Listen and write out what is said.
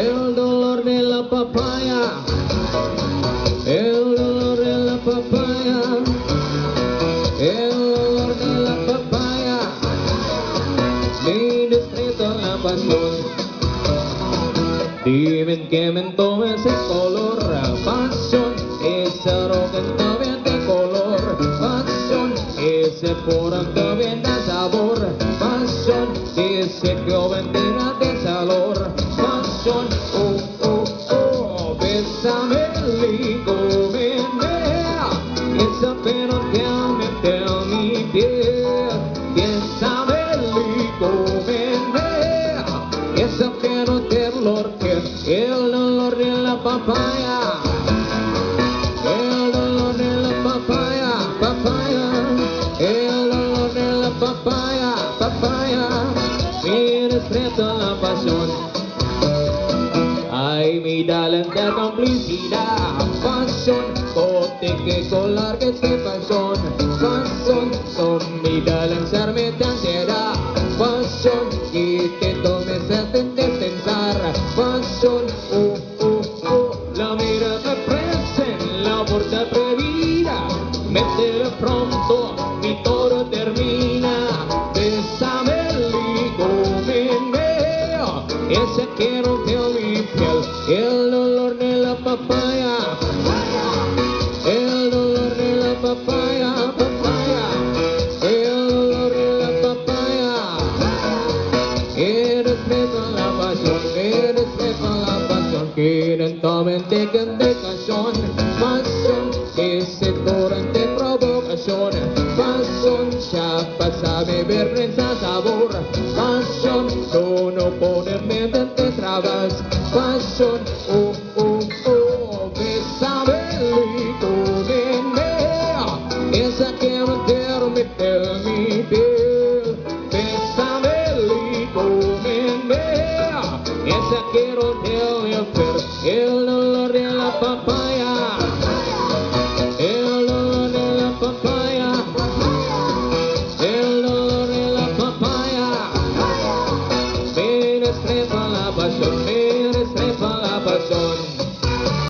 el dolor de la papaya, el dolor de la papaya, el dolor de la papaya, mi distrito la pasión. Dime que me tome ese color, pasión, ese rojo también de color, pasión, ese puro también da sabor, pasión, ese joven tira de calor, pasión, bésame rico, menea, esa pena que mete a mi piel, bésame rico, menea, esa pena de dolor que el dolor de la papaya, el dolor de la papaya, papaya, el dolor de la papaya, papaya, mi respeto a la pasión. Ay, mi talenta complicidad, pasión, bote que colar que este pasión, pasión, son mi talenta me te ansiedad, pasión, y te tomes el de pensar, pasión, la mirada presente, la puerta previda, métele pronto, mi toro termina, bésame rico, meneo, ese quiero que mi piel, el dolor de la papaya, el dolor de la papaya, papaya, el dolor de la papaya, eres preso en la pasión, eres preso en la pasión, quieren tomente que de canción, pasión, ese torrente provocación, pasión, ya pasa a beber prensa sabor, pasión, no ponerme de trabas, pasión, bésame rico, menea, esa quiero meter mi piel, bésame rico, menea, esa quiero hacer, el dolor de la papaya,